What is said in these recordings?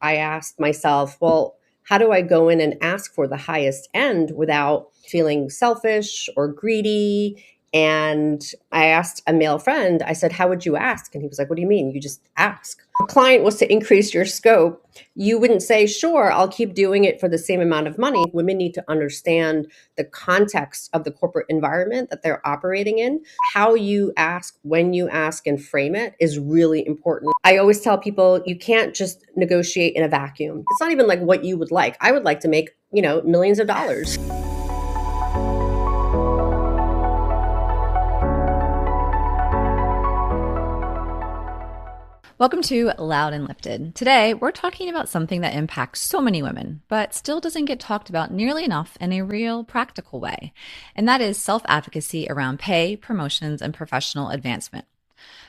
I asked myself, well, how do I go in and ask for the highest end without feeling selfish or greedy? And I asked a male friend, I said, how would you ask? And he was like, what do you mean? You just ask. If a client was to increase your scope, you wouldn't say, sure, I'll keep doing it for the same amount of money. Women need to understand the context of the corporate environment that they're operating in. How you ask, when you ask, and frame it is really important. I always tell people you can't just negotiate in a vacuum. It's not even like what you would like. I would like to make, millions of dollars. Welcome to Loud and Lifted. Today, we're talking about something that impacts so many women, but still doesn't get talked about nearly enough in a real practical way. And that is self-advocacy around pay, promotions, and professional advancement.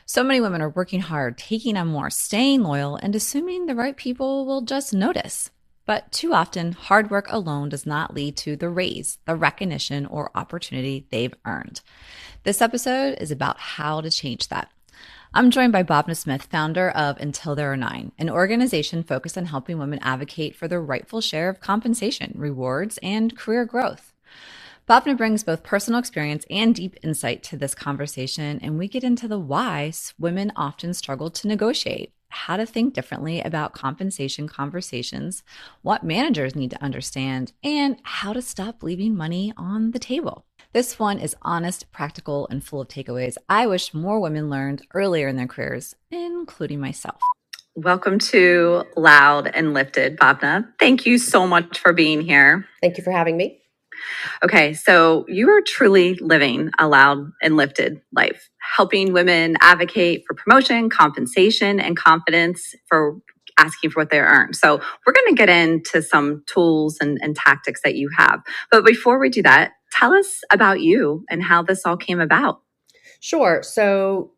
So many women are working hard, taking on more, staying loyal, and assuming the right people will just notice. But too often, hard work alone does not lead to the raise, the recognition, or opportunity they've earned. This episode is about how to change that. I'm joined by Bhavana Smith, founder of Until There Are Nine, an organization focused on helping women advocate for their rightful share of compensation, rewards, and career growth. Bhavana brings both personal experience and deep insight to this conversation, and we get into the why women often struggle to negotiate, how to think differently about compensation conversations, what managers need to understand, and how to stop leaving money on the table. This one is honest, practical, and full of takeaways I wish more women learned earlier in their careers, including myself. Welcome to Loud and Lifted, Bhavana. Thank you so much for being here. Thank you for having me. Okay, so you are truly living a loud and lifted life, helping women advocate for promotion, compensation, and confidence for asking for what they earn. So we're going to get into some tools and tactics that you have. But before we do that, tell us about you and how this all came about. Sure. So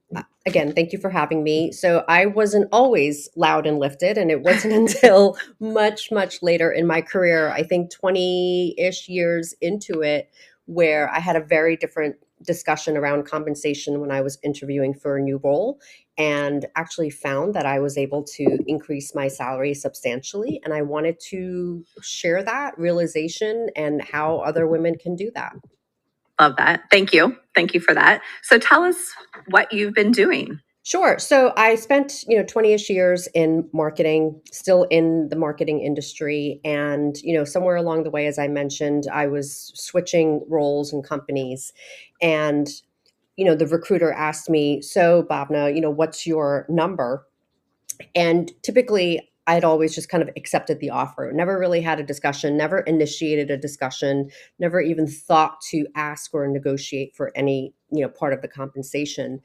again, thank you for having me. So I wasn't always loud and lifted, and it wasn't until much, much later in my career, I think 20-ish years into it, where I had a very different discussion around compensation when I was interviewing for a new role, and actually found that I was able to increase my salary substantially. And I wanted to share that realization and how other women can do that. Love that. Thank you. Thank you for that. So tell us what you've been doing. Sure. So I spent, 20-ish years in marketing, still in the marketing industry. And, somewhere along the way, as I mentioned, I was switching roles and companies. And, the recruiter asked me, so Bhavana, what's your number? And typically I'd always just kind of accepted the offer, never really had a discussion, never initiated a discussion, never even thought to ask or negotiate for any, part of the compensation.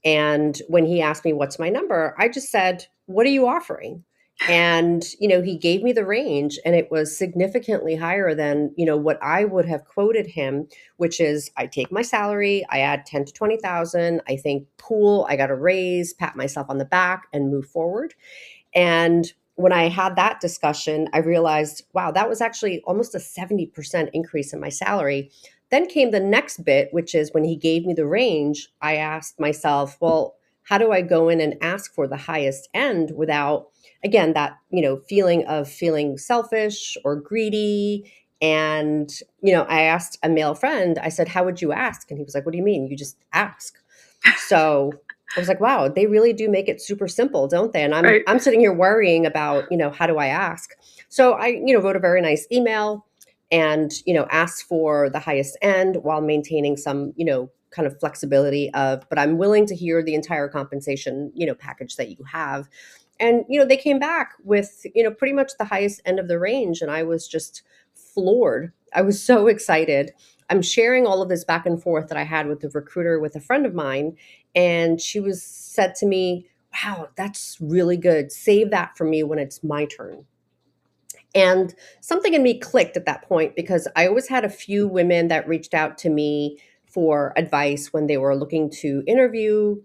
And when he asked me, what's my number? I just said, what are you offering? And, he gave me the range, and it was significantly higher than, what I would have quoted him, which is I take my salary, I add 10 to 20,000. I think, cool, I got a raise, pat myself on the back and move forward. And when I had that discussion, I realized, wow, that was actually almost a 70% increase in my salary. Then came the next bit, which is when he gave me the range, I asked myself, well, how do I go in and ask for the highest end without, again, that, feeling of feeling selfish or greedy? And, I asked a male friend, I said, how would you ask? And he was like, what do you mean? You just ask. So I was like, wow, they really do make it super simple, don't they? And I'm sitting here worrying about, how do I ask? So I, wrote a very nice email and, asked for the highest end while maintaining some, kind of flexibility but I'm willing to hear the entire compensation, package that you have. And, they came back with, pretty much the highest end of the range. And I was just floored. I was so excited. I'm sharing all of this back and forth that I had with the recruiter with a friend of mine. And she said to me, wow, that's really good. Save that for me when it's my turn. And something in me clicked at that point, because I always had a few women that reached out to me for advice when they were looking to interview.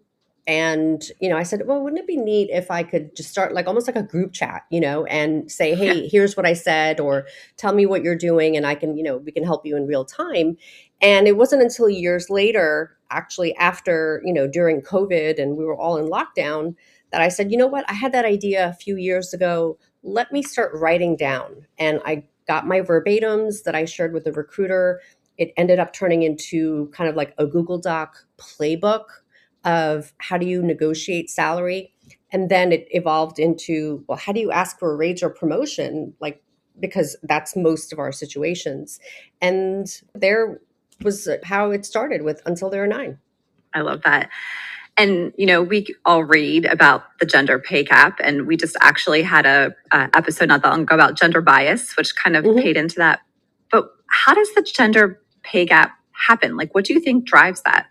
And, I said, well, wouldn't it be neat if I could just start almost like a group chat, and say, hey, here's what I said, or tell me what you're doing, and I can, we can help you in real time. And it wasn't until years later, actually after, during COVID and we were all in lockdown, that I said, you know what, I had that idea a few years ago. let me start writing down. And I got my verbatims that I shared with the recruiter. It ended up turning into kind of like a Google Doc playbook of how do you negotiate salary. And then it evolved into, well, how do you ask for a raise or promotion? Like, because that's most of our situations. And there was how it started with Until There Are Nine. I love that. And, we all read about the gender pay gap, and we just actually had a episode not that long ago about gender bias, which kind of paid into that. But how does the gender pay gap happen? Like, what do you think drives that?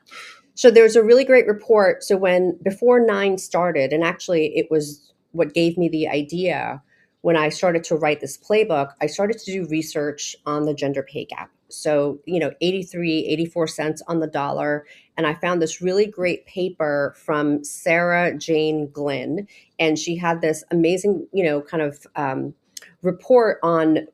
So there's a really great report. So before Nine started, and actually it was what gave me the idea when I started to write this playbook, I started to do research on the gender pay gap. So, 83, 84 cents on the dollar. And I found this really great paper from Sarah Jane Glynn. And she had this amazing, kind of report on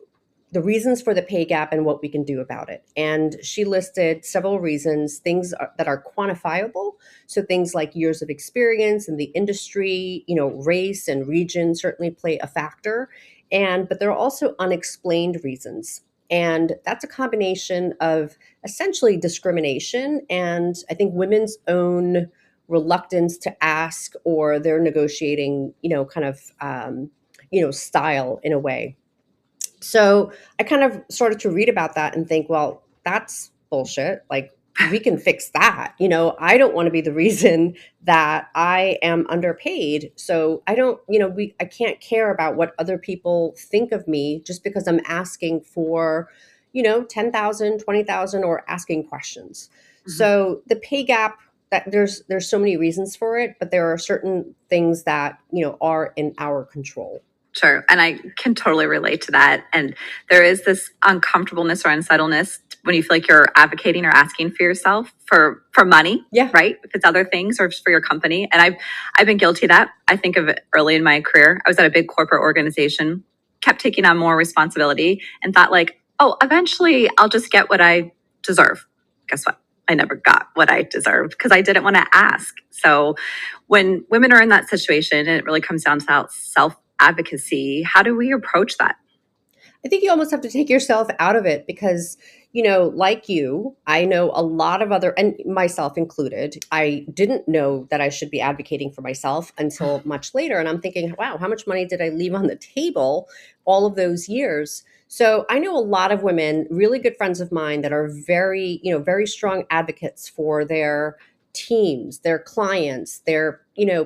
the reasons for the pay gap and what we can do about it. And she listed several reasons, that are quantifiable. So things like years of experience in the industry, race and region certainly play a factor. But there are also unexplained reasons. And that's a combination of essentially discrimination and I think women's own reluctance to ask, or their negotiating, kind of, style in a way. So I kind of started to read about that and think, well, that's bullshit. Like, we can fix that. I don't want to be the reason that I am underpaid. So I don't, I can't care about what other people think of me just because I'm asking for, 10,000, 20,000, or asking questions. Mm-hmm. So the pay gap, that there's so many reasons for it, but there are certain things that, are in our control. Sure. And I can totally relate to that. And there is this uncomfortableness or unsettledness when you feel like you're advocating or asking for yourself for money. Yeah. Right. If it's other things or just for your company. And I've been guilty of that. I think of it early in my career. I was at a big corporate organization, kept taking on more responsibility and thought like, oh, eventually I'll just get what I deserve. Guess what? I never got what I deserved because I didn't want to ask. So when women are in that situation, and it really comes down to that self-advocacy, how do we approach that? I think you almost have to take yourself out of it because, like you, I know a lot of other, and myself included, I didn't know that I should be advocating for myself until much later. And I'm thinking, wow, how much money did I leave on the table all of those years? So I know a lot of women, really good friends of mine, that are very, very strong advocates for their teams, their clients, their,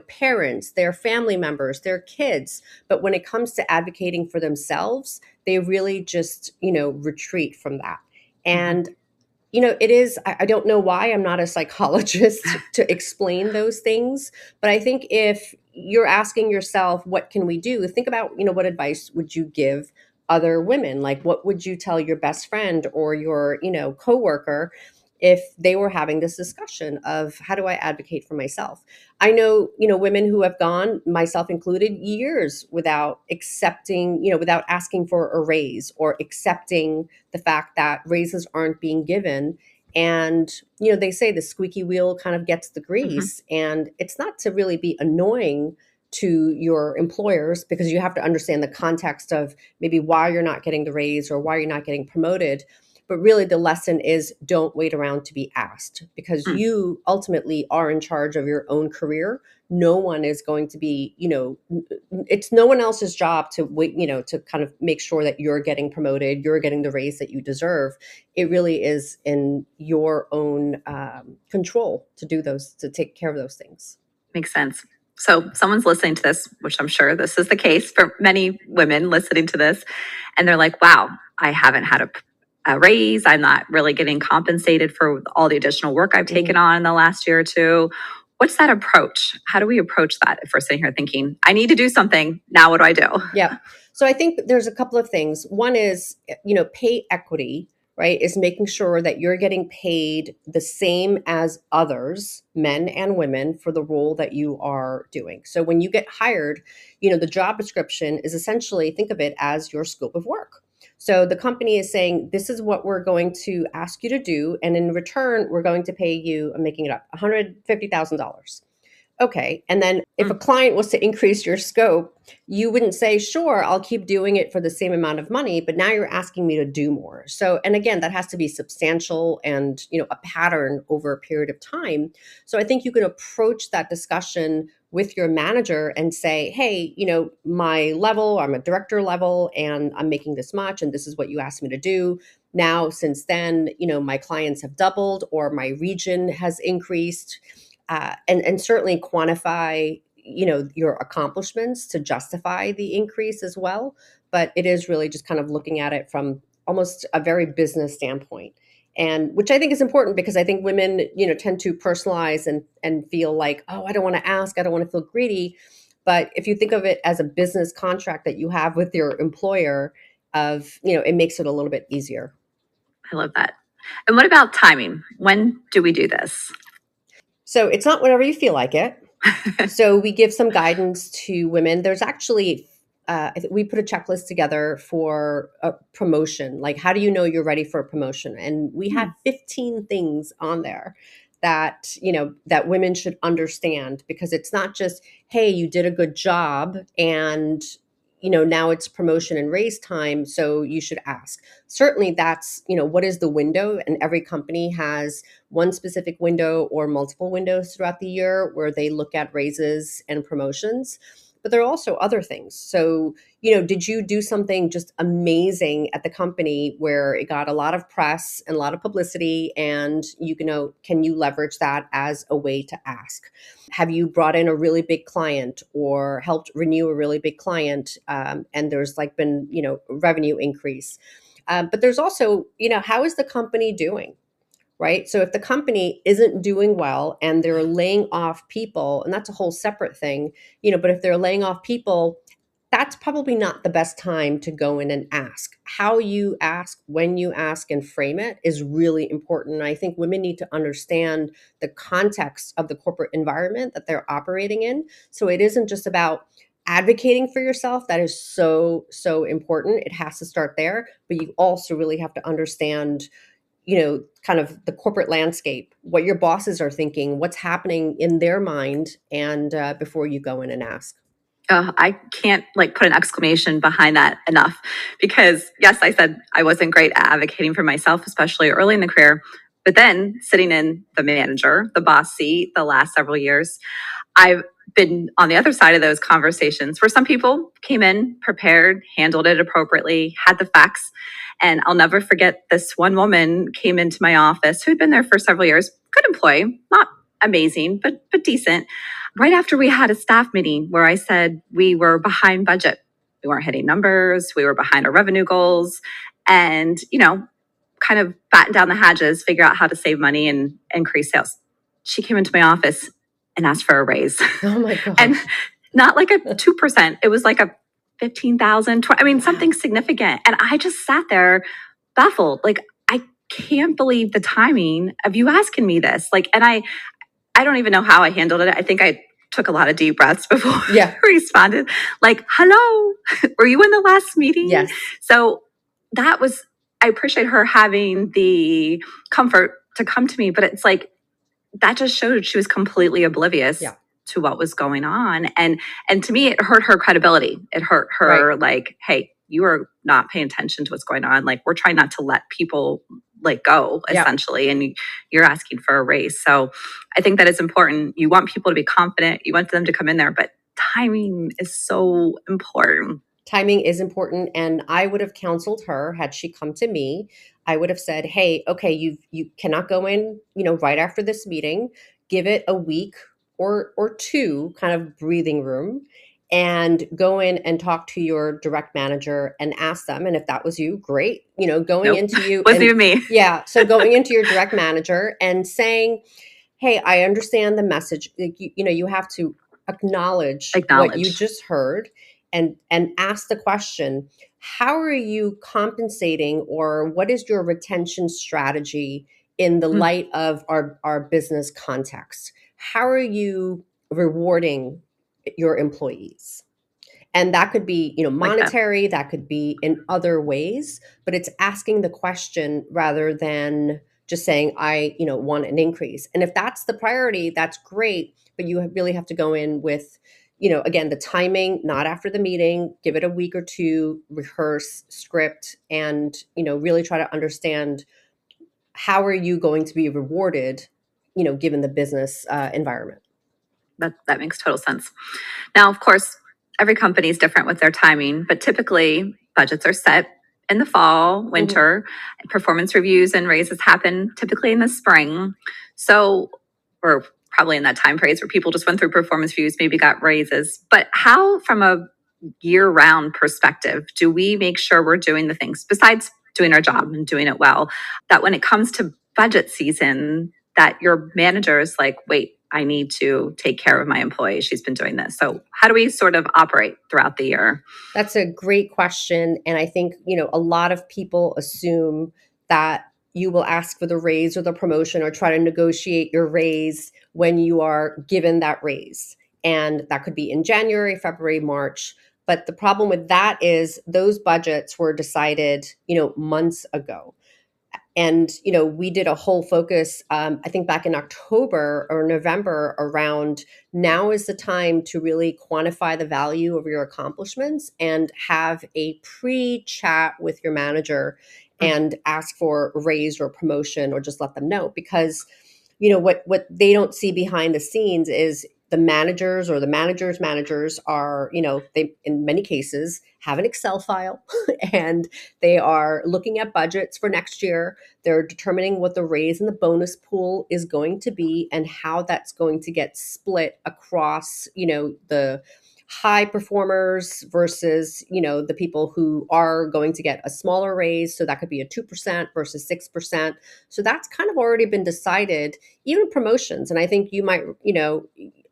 parents, their family members, their kids. But when it comes to advocating for themselves, they really just, retreat from that. And, it is, I don't know why I'm not a psychologist to explain those things, but I think if you're asking yourself, what can we do? Think about, what advice would you give other women? Like, what would you tell your best friend or your, coworker if they were having this discussion of how do I advocate for myself? I know, women who have gone, myself included, years without accepting, without asking for a raise or accepting the fact that raises aren't being given. And, they say the squeaky wheel kind of gets the grease. And it's not to really be annoying to your employers, because you have to understand the context of maybe why you're not getting the raise or why you're not getting promoted. But really the lesson is, don't wait around to be asked, because you ultimately are in charge of your own career. No one is going to be, it's no one else's job to wait, to kind of make sure that you're getting promoted, you're getting the raise that you deserve. It really is in your own control to do those, to take care of those things. Makes sense. So someone's listening to this, which I'm sure this is the case for many women listening to this, and they're like, wow, I haven't had a raise. I'm not really getting compensated for all the additional work I've taken on in the last year or two. What's that approach? How do we approach that if we're sitting here thinking, I need to do something, now what do I do? Yeah. So I think there's a couple of things. One is, pay equity, right, is making sure that you're getting paid the same as others, men and women, for the role that you are doing. So when you get hired, the job description is essentially, think of it as your scope of work. So the company is saying, this is what we're going to ask you to do. And in return, we're going to pay you, I'm making it up, $150,000. Okay. And then if a Mm. client was to increase your scope, you wouldn't say, sure, I'll keep doing it for the same amount of money, but now you're asking me to do more. So, and again, that has to be substantial and, a pattern over a period of time. So I think you can approach that discussion with your manager and say, hey, my level, I'm a director level and I'm making this much and this is what you asked me to do. Now, since then, my clients have doubled or my region has increased, and certainly quantify your accomplishments to justify the increase as well. But it is really just kind of looking at it from almost a very business standpoint, and which I think is important because I think women tend to personalize and feel like, oh, I don't want to ask, I don't want to feel greedy. But if you think of it as a business contract that you have with your employer, it makes it a little bit easier. I love that. And what about timing? When do we do this? So it's not whenever you feel like it. So we give some guidance to women. There's actually, we put a checklist together for a promotion. Like, how do you know you're ready for a promotion? And we have 15 things on there that women should understand, because it's not just, hey, you did a good job and now it's promotion and raise time, so you should ask. Certainly that's, what is the window? And every company has one specific window or multiple windows throughout the year where they look at raises and promotions. But there are also other things. So, did you do something just amazing at the company where it got a lot of press and a lot of publicity, and can you leverage that as a way to ask? Have you brought in a really big client or helped renew a really big client, and there's like been revenue increase? But there's also, how is the company doing? Right. So if the company isn't doing well and they're laying off people, and that's a whole separate thing, but if they're laying off people, that's probably not the best time to go in and ask. How you ask, when you ask, and frame it is really important. And I think women need to understand the context of the corporate environment that they're operating in. So it isn't just about advocating for yourself. That is so, so important. It has to start there. But you also really have to understand kind of the corporate landscape, what your bosses are thinking, what's happening in their mind, and before you go in and ask. I can't put an exclamation behind that enough, because yes, I said I wasn't great at advocating for myself, especially early in the career. But then sitting in the manager, the boss seat the last several years, I've been on the other side of those conversations where some people came in prepared, handled it appropriately, had the facts. And I'll never forget, this one woman came into my office who had been there for several years, good employee, not amazing, but decent. Right after we had a staff meeting where I said we were behind budget. We weren't hitting numbers, we were behind our revenue goals, and kind of batten down the hatches, figure out how to save money and increase sales. She came into my office and asked for a raise. Oh my And gosh. not like a 2%, it was like a 15,000, I mean, something significant. And I just sat there baffled. Like, I can't believe the timing of you asking me this. And I don't even know how I handled it. I think I took a lot of deep breaths before Yeah. I responded. Like, hello, were you in the last meeting? Yes. So I appreciate her having the comfort to come to me, but it's like, that just showed she was completely oblivious Yeah. to what was going on. And to me, it hurt her credibility. It hurt her, Right. like, hey, you are not paying attention to what's going on. Like, we're trying not to let people go, Yeah. essentially, and you're asking for a raise. So I think that it's important. You want people to be confident, you want them to come in there, but timing is so important. Timing is important, and I would have counseled her had she come to me. I would have said, hey, okay, you cannot go in right after this meeting. Give it a week or two, kind of breathing room, and go in and talk to your direct manager and ask them. And if that was you, great. Going Nope. into you Wasn't and even me. yeah, so going into your direct manager and saying, hey, I understand the message. Like, you have to acknowledge what you just heard, and ask the question, how are you compensating, or what is your retention strategy in the light of our business context? How are you rewarding your employees? And that could be monetary, that could be in other ways, but it's asking the question rather than just saying, I want an increase. And if that's the priority, that's great. but you really have to go in with, again, the timing, not after the meeting, give it a week or two, rehearse, script, and, really try to understand how are you going to be rewarded, given the business environment. That makes total sense. Now, of course, every company is different with their timing, but typically budgets are set in the fall, Mhm. winter. Performance reviews and raises happen typically in the spring. So, or probably in that time phase where people just went through performance reviews, maybe got raises. But how, from a year round perspective, do we make sure we're doing the things besides doing our job and doing it well, that when it comes to budget season, that your manager is like, wait, I need to take care of my employee. She's been doing this. So how do we sort of operate throughout the year? That's a great question. And I think, a lot of people assume that you will ask for the raise or the promotion or try to negotiate your raise when you are given that raise. And that could be in January, February, March. But the problem with that is those budgets were decided, months ago. And, we did a whole focus, I think back in October or November, around now is the time to really quantify the value of your accomplishments and have a pre-chat with your manager and ask for a raise or promotion or just let them know. Because, what they don't see behind the scenes is the managers or the managers managers are, they in many cases have an Excel file and they are looking at budgets for next year. They're determining what the raise and the bonus pool is going to be and how that's going to get split across, the high performers versus, the people who are going to get a smaller raise. So that could be a 2% versus 6%. So that's kind of already been decided, even promotions. And I think you might,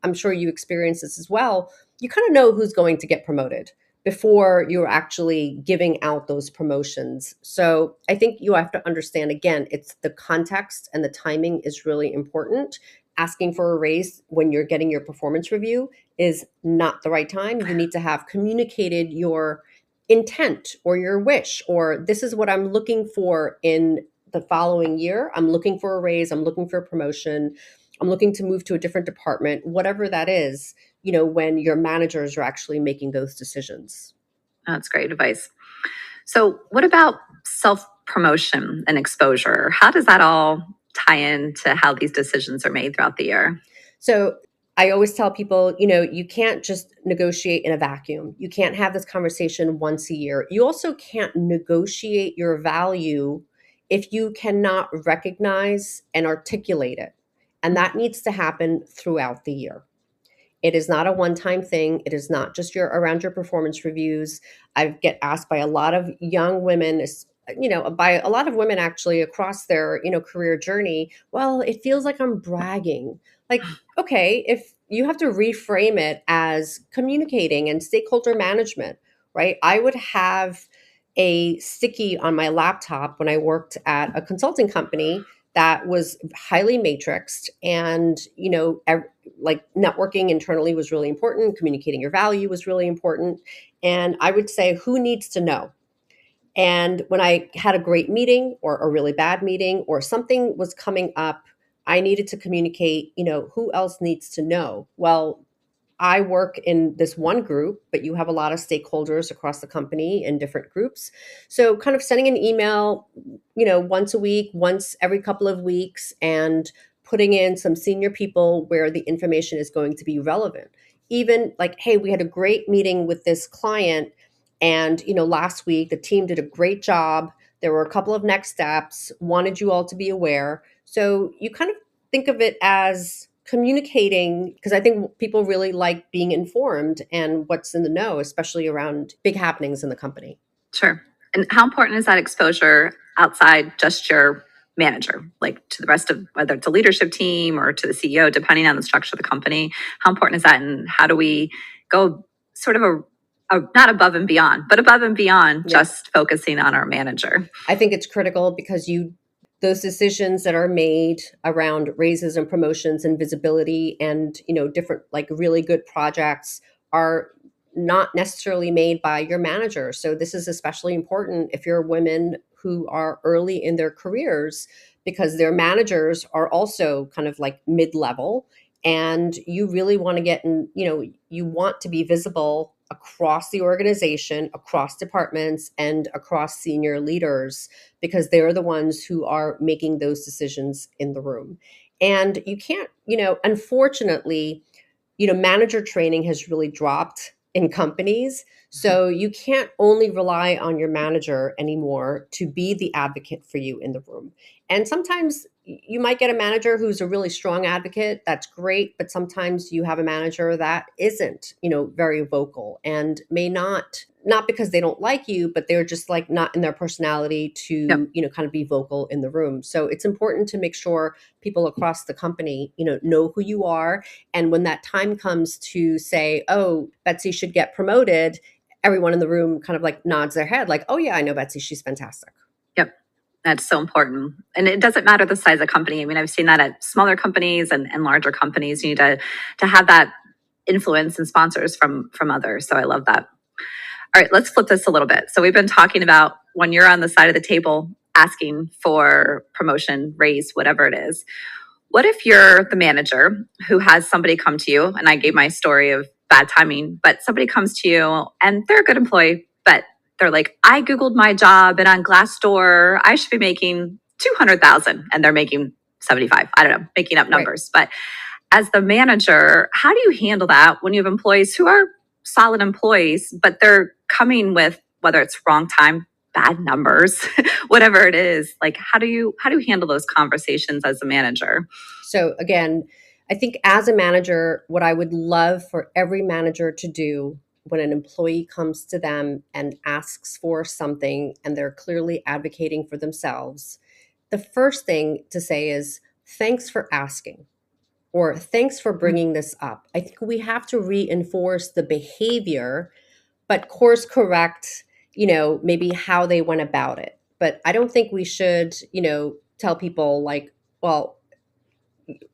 I'm sure you experience this as well. You kind of know who's going to get promoted before you're actually giving out those promotions. So I think you have to understand, again, it's the context and the timing is really important. Asking for a raise when you're getting your performance review is not the right time. You need to have communicated your intent or your wish, or this is what I'm looking for in the following year. I'm looking for a raise. I'm looking for a promotion. I'm looking to move to a different department, whatever that is, when your managers are actually making those decisions. That's great advice. So, what about self promotion and exposure? How does that all tie into how these decisions are made throughout the year? So I always tell people, you can't just negotiate in a vacuum. You can't have this conversation once a year. You also can't negotiate your value if you cannot recognize and articulate it. And that needs to happen throughout the year. It is not a one-time thing. It is not just around your performance reviews. I get asked by a lot of young women, by a lot of women actually across their, career journey. Well, it feels like I'm bragging. Like, okay, if you have to reframe it as communicating and stakeholder management, right? I would have a sticky on my laptop when I worked at a consulting company that was highly matrixed and, like networking internally was really important, communicating your value was really important. And I would say, who needs to know? And when I had a great meeting or a really bad meeting or something was coming up, I needed to communicate, who else needs to know? Well, I work in this one group, but you have a lot of stakeholders across the company in different groups. So kind of sending an email, once a week, once every couple of weeks, and putting in some senior people where the information is going to be relevant. Even like, hey, we had a great meeting with this client. And, last week the team did a great job. There were a couple of next steps, wanted you all to be aware. So you kind of think of it as communicating, because I think people really like being informed and what's in the know, especially around big happenings in the company. Sure. And how important is that exposure outside just your manager, like to the rest of whether it's a leadership team or to the CEO, depending on the structure of the company? How important is that? And how do we go sort of not above and beyond, but above and beyond Yeah. just focusing on our manager? I think it's critical because those decisions that are made around raises and promotions and visibility and, different like really good projects are not necessarily made by your manager. So this is especially important if you're women who are early in their careers, because their managers are also kind of like mid-level and you really want to get in, you want to be visible across the organization, across departments, and across senior leaders, because they're the ones who are making those decisions in the room. And you can't, unfortunately, manager training has really dropped in companies. So you can't only rely on your manager anymore to be the advocate for you in the room. And sometimes you might get a manager who's a really strong advocate. That's great. But sometimes you have a manager that isn't, very vocal and may not because they don't like you, but they're just like not in their personality Yep. to, kind of be vocal in the room. So it's important to make sure people across the company, know who you are. And when that time comes to say, oh, Betsy should get promoted, everyone in the room kind of like nods their head like, oh yeah, I know Betsy, she's fantastic. Yep. That's so important. And it doesn't matter the size of company. I mean, I've seen that at smaller companies and larger companies. You need to have that influence and sponsors from others. So I love that. All right, let's flip this a little bit. So we've been talking about when you're on the side of the table asking for promotion, raise, whatever it is. What if you're the manager who has somebody come to you, and I gave my story of bad timing, but somebody comes to you and they're a good employee, but they're like, I Googled my job and on Glassdoor, I should be making 200,000 and they're making 75. I don't know, making up Right. numbers. But as the manager, how do you handle that when you have employees who are solid employees, but they're coming with, whether it's wrong time, bad numbers, whatever it is? Like, how do you handle those conversations as a manager? So again, I think as a manager, what I would love for every manager to do when an employee comes to them and asks for something and they're clearly advocating for themselves, the first thing to say is, thanks for asking, or thanks for bringing this up. I think we have to reinforce the behavior, but course correct, maybe how they went about it. But I don't think we should, tell people like, well,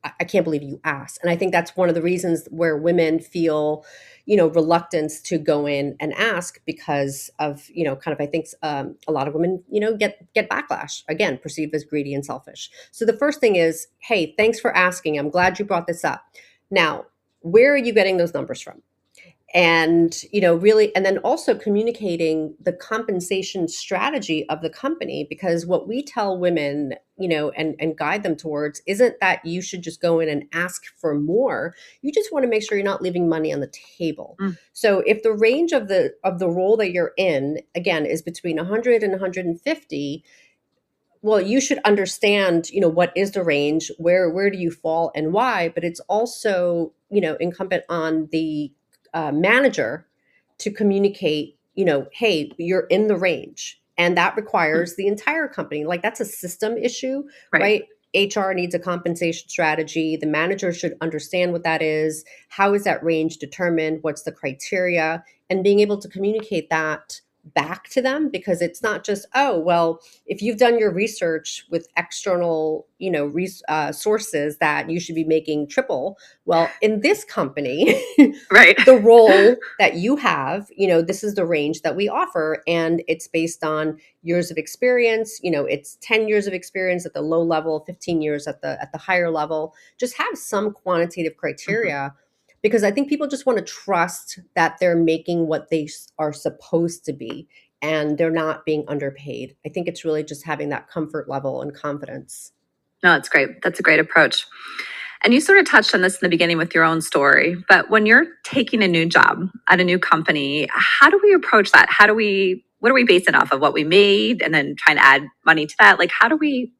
I can't believe you asked. And I think that's one of the reasons where women feel, reluctance to go in and ask, because of, kind of, I think a lot of women, get backlash, again, perceived as greedy and selfish. So the first thing is, hey, thanks for asking. I'm glad you brought this up. Now, where are you getting those numbers from? And really, and then also communicating the compensation strategy of the company, because what we tell women, and guide them towards, isn't that you should just go in and ask for more. You just want to make sure you're not leaving money on the table. Mm. So if the range of the role that you're in, again, is between 100 and 150, well, you should understand, what is the range, where do you fall and why. But it's also, incumbent on the manager to communicate, hey, you're in the range. And that requires the entire company. Like, that's a system issue, Right. right? HR needs a compensation strategy. The manager should understand what that is. How is that range determined? What's the criteria? And being able to communicate that back to them, because it's not just, oh, well, if you've done your research with external, sources, that you should be making triple. Well, in this company, Right. the role that you have, this is the range that we offer, and it's based on years of experience. It's 10 years of experience at the low level, 15 years at the higher level. Just have some quantitative criteria, because I think people just want to trust that they're making what they are supposed to be and they're not being underpaid. I think it's really just having that comfort level and confidence. No, that's great. That's a great approach. And you sort of touched on this in the beginning with your own story, but when you're taking a new job at a new company, how do we approach that? What do we base it off of, what we made and then trying to add money to that? Like, how do we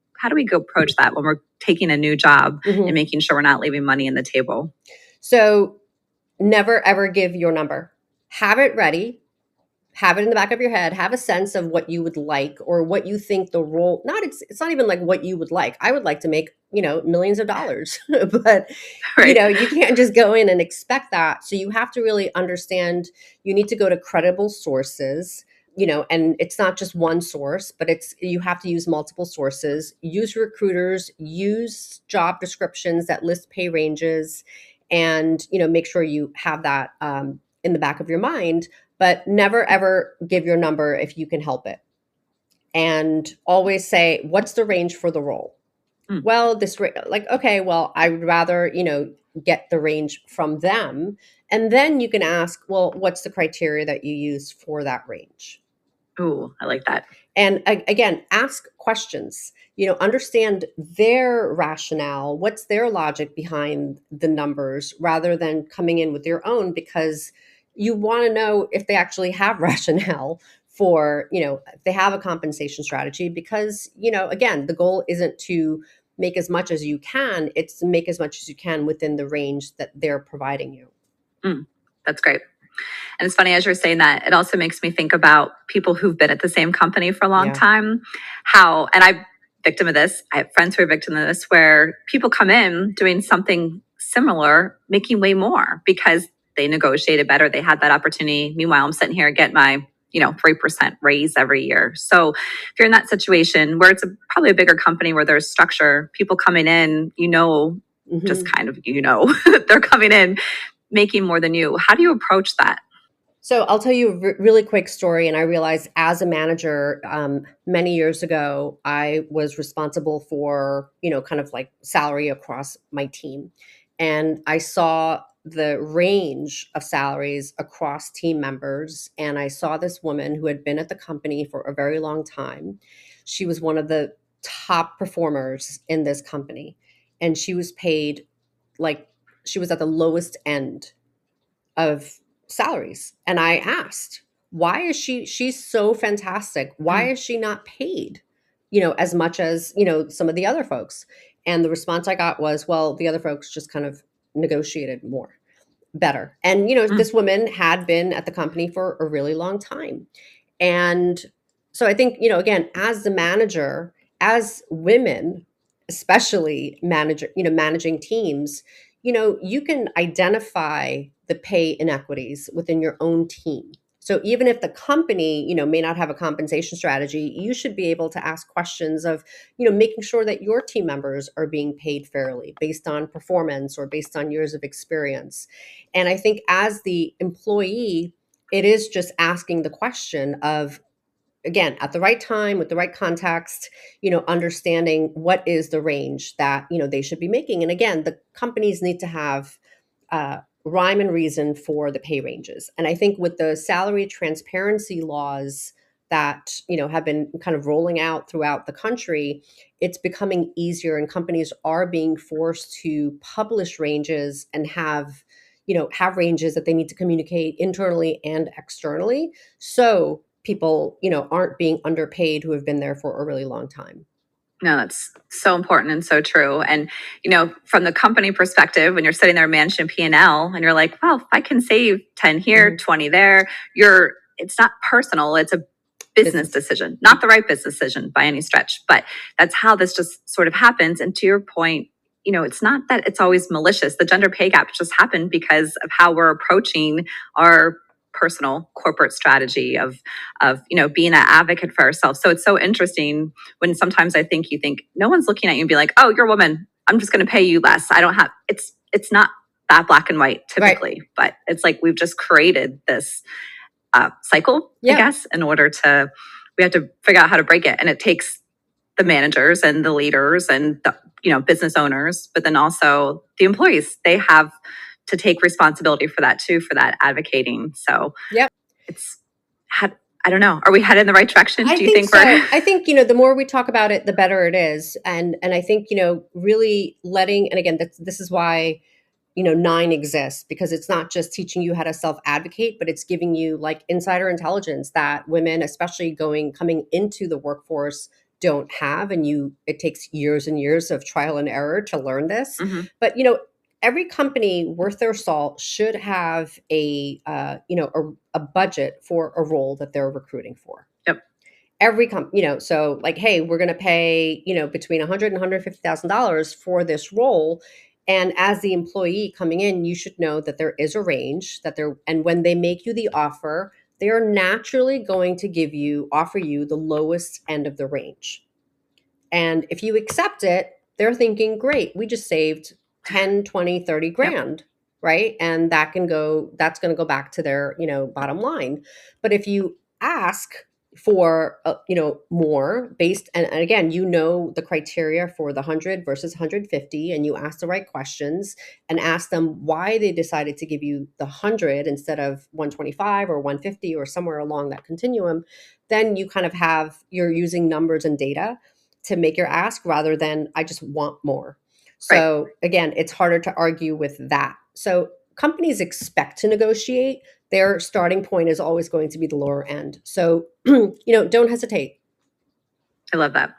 go approach that when we're taking a new job and making sure we're not leaving money on the table? So never ever give your number. Have it ready. Have it in the back of your head. Have a sense of what you would like, or what you think the role. It's not even like what you would like. I would like to make, millions of dollars, but Right. you can't just go in and expect that. So you have to really understand. You need to go to credible sources. And it's not just one source, but you have to use multiple sources. Use recruiters. Use job descriptions that list pay ranges, and make sure you have that in the back of your mind. But never ever give your number if you can help it. And always say, what's the range for the role? Mm. Well, like, okay, well, I would rather, get the range from them. And then you can ask, well, what's the criteria that you use for that range? Ooh, I like that. And again, ask questions, understand their rationale, what's their logic behind the numbers, rather than coming in with your own, because you want to know if they actually have rationale for, if they have a compensation strategy, because, again, the goal isn't to make as much as you can, it's to make as much as you can within the range that they're providing you. Mm, that's great. And it's funny, as you're saying that, it also makes me think about people who've been at the same company for a long Yeah. time. And I'm victim of this. I have friends who are victim of this, where people come in doing something similar, making way more because they negotiated better. They had that opportunity. Meanwhile, I'm sitting here getting my 3% raise every year. So if you're in that situation where it's probably a bigger company where there's structure, people coming in, just Hmm. kind of, they're coming in making more than you. How do you approach that? So I'll tell you a really quick story. And I realized as a manager, many years ago, I was responsible for, kind of like salary across my team. And I saw the range of salaries across team members. And I saw this woman who had been at the company for a very long time. She was one of the top performers in this company. And she was paid like she was at the lowest end of salaries. And I asked, why is she's so fantastic? Why Mm, is she not paid, as much as, some of the other folks? And the response I got was, well, the other folks just kind of negotiated more better. And, mm, this woman had been at the company for a really long time. And so I think, again, as the manager, as women, especially managing teams, you can identify the pay inequities within your own team. So even if the company, may not have a compensation strategy, you should be able to ask questions of, making sure that your team members are being paid fairly based on performance or based on years of experience. And I think as the employee, it is just asking the question of, again, at the right time with the right context, understanding what is the range that, they should be making. And again, the companies need to have rhyme and reason for the pay ranges. And I think with the salary transparency laws that, have been kind of rolling out throughout the country, it's becoming easier, and companies are being forced to publish ranges and have ranges that they need to communicate internally and externally, so people, aren't being underpaid who have been there for a really long time. no, that's so important and so true. And from the company perspective, when you're sitting there managing P&L, and you're like, well, if I can save 10 here, Mhm. 20 there, it's not personal. It's a business Business. decision, not the right business decision by any stretch, but that's how this just sort of happens. And to your point, it's not that it's always malicious. The gender pay gap just happened because of how we're approaching our personal corporate strategy of being an advocate for ourselves. So it's so interesting when sometimes you think no one's looking at you and be like, oh, you're a woman, I'm just going to pay you less. I don't have it's not that black and white Right. typically, but it's like we've just created this cycle, I Yep. guess, in order to we have to figure out how to break it. And it takes the managers and the leaders and the business owners, but then also the employees. They have to take responsibility for that too, for that advocating. So Yep. it's had I don't know. Are we headed in the right direction? I Do you think think we're so. I think, the more we talk about it, the better it is. And I think, really letting, and again, this is why, Nine exists, because it's not just teaching you how to self-advocate, but it's giving you like insider intelligence that women, especially coming into the workforce, don't have. And it takes years and years of trial and error to learn this. Mhm. But, every company worth their salt should have a budget for a role that they're recruiting for. Yep. Every company, so like, hey, we're going to pay, between 100 and $150,000 for this role. And as the employee coming in, you should know that there is a range and when they make you the offer, they are naturally going to offer you the lowest end of the range. And if you accept it, they're thinking, great, we just saved 10, 20, 30 Yep. grand, right? And that's going to go back to their, bottom line. But if you ask for more based, and again, the criteria for the 100 versus 150, and you ask the right questions and ask them why they decided to give you the 100 instead of 125 or 150 or somewhere along that continuum. Then you kind of you're using numbers and data to make your ask rather than I just want more. Right. So again, it's harder to argue with that. So companies expect to negotiate. Their starting point is always going to be the lower end. So, don't hesitate. I love that.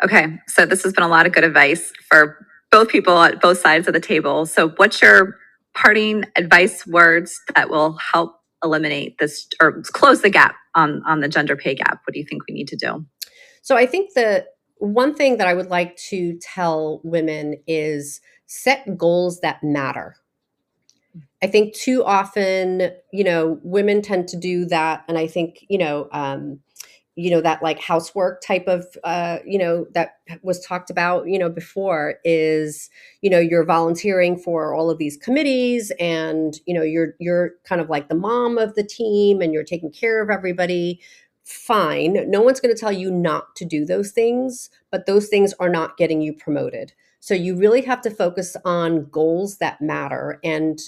Okay, so this has been a lot of good advice for both people at both sides of the table. So, what's your parting advice words that will help eliminate this or close the gap on the gender pay gap? What do you think we need to do? So, I think the one thing that I would like to tell women is set goals that matter. I think too often, women tend to do that. And I think, that like housework type of, that was talked about, before is, you're volunteering for all of these committees and, you're kind of like the mom of the team and you're taking care of everybody. Fine. No one's going to tell you not to do those things, but those things are not getting you promoted. So you really have to focus on goals that matter. And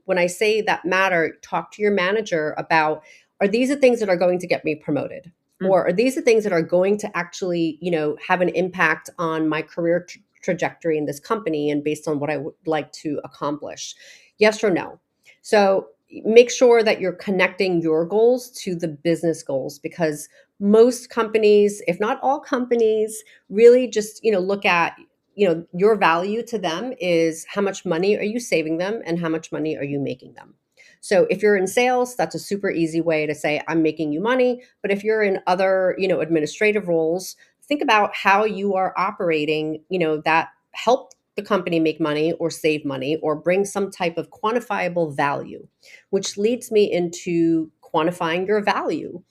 when I say that matter, talk to your manager about, are these the things that are going to get me promoted? Or are these the things that are going to actually, have an impact on my career trajectory in this company and based on what I would like to accomplish? Yes or no? So make sure that you're connecting your goals to the business goals, because most companies, if not all companies, really just, look at, your value to them is how much money are you saving them and how much money are you making them. So if you're in sales, that's a super easy way to say, I'm making you money. But if you're in other, administrative roles, think about how you are operating, that help the company make money or save money or bring some type of quantifiable value, which leads me into quantifying your value.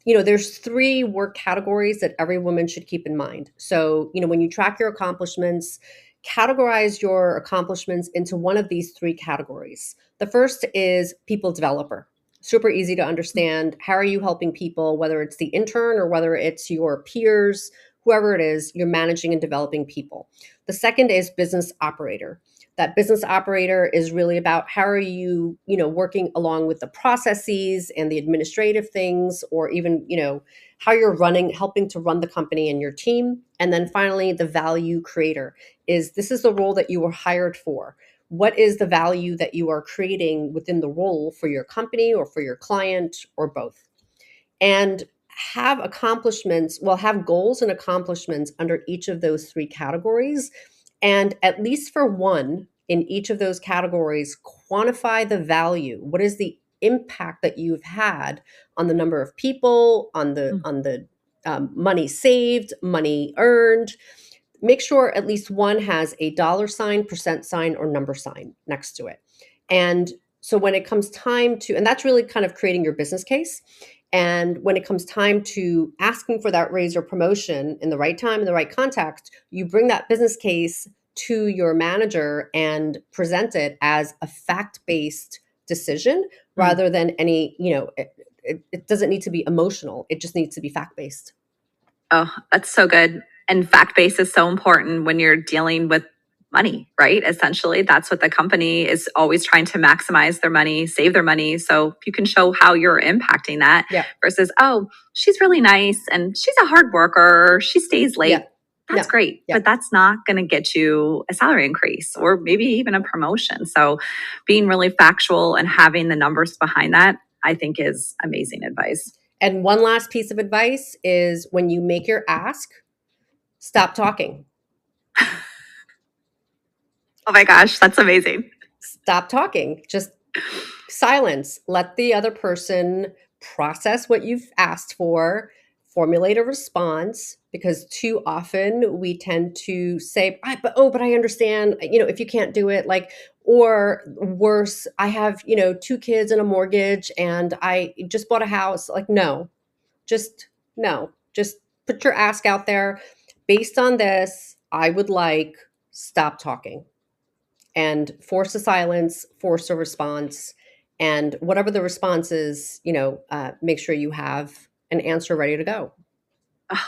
There's three work categories that every woman should keep in mind. So, when you track your accomplishments, categorize your accomplishments into one of these three categories. The first is people developer. Super easy to understand. How are you helping people, whether it's the intern or whether it's your peers, whoever it is, you're managing and developing people. The second is business operator. That business operator is really about how are you, working along with the processes and the administrative things, or even, how you're helping to run the company and your team. And then finally, the value creator this is the role that you were hired for. What is the value that you are creating within the role for your company or for your client or both? And have goals and accomplishments under each of those three categories. And at least for one in each of those categories, quantify the value. What is the impact that you've had on the number of people, on the money saved, money earned? Make sure at least one has a dollar sign, percent sign, or number sign next to it. And so when it comes time to, and that's really kind of creating your business case. And when it comes time to asking for that raise or promotion in the right time, in the right context, you bring that business case to your manager and present it as a fact-based decision rather than any, it doesn't need to be emotional. It just needs to be fact-based. Oh, that's so good. And fact based is so important when you're dealing with money, right? Essentially, that's what the company is always trying to maximize their money, save their money. So if you can show how you're impacting that versus, oh, she's really nice and she's a hard worker, she stays late. That's great. But that's not going to get you a salary increase or maybe even a promotion. So being really factual and having the numbers behind that, I think is amazing advice. And one last piece of advice is when you make your ask, stop talking. Oh my gosh, that's amazing. Stop talking. Just silence. Let the other person process what you've asked for, formulate a response, because too often we tend to say, but I understand, if you can't do it, or worse, I have, 2 kids and a mortgage and I just bought a house. No, just put your ask out there. Based on this, I would stop talking, and force a silence, force a response. And whatever the response is, make sure you have an answer ready to go. Oh,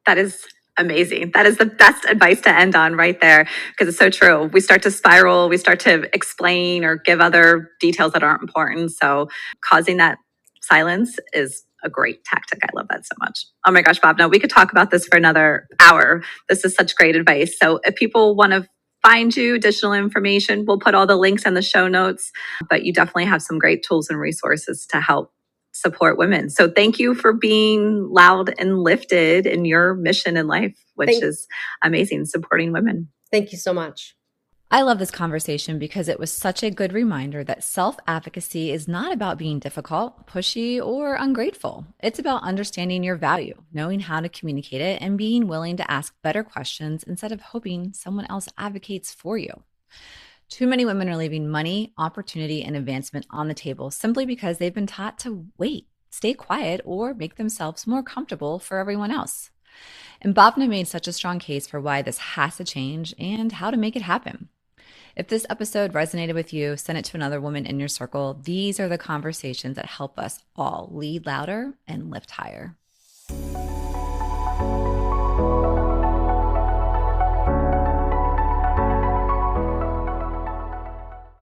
that is amazing. That is the best advice to end on right there, because it's so true. We start to spiral, we start to explain or give other details that aren't important. So causing that silence is a great tactic. I love that so much. Oh my gosh, Bob, no, we could talk about this for another hour. This is such great advice. So if people want to find you, additional information, we'll put all the links in the show notes, but you definitely have some great tools and resources to help support women. So thank you for being loud and lifted in your mission in life, which is amazing, supporting women. Thank you so much. I love this conversation because it was such a good reminder that self-advocacy is not about being difficult, pushy, or ungrateful. It's about understanding your value, knowing how to communicate it, and being willing to ask better questions instead of hoping someone else advocates for you. Too many women are leaving money, opportunity, and advancement on the table simply because they've been taught to wait, stay quiet, or make themselves more comfortable for everyone else. And Bhavna made such a strong case for why this has to change and how to make it happen. If this episode resonated with you, send it to another woman in your circle. These are the conversations that help us all lead louder and lift higher.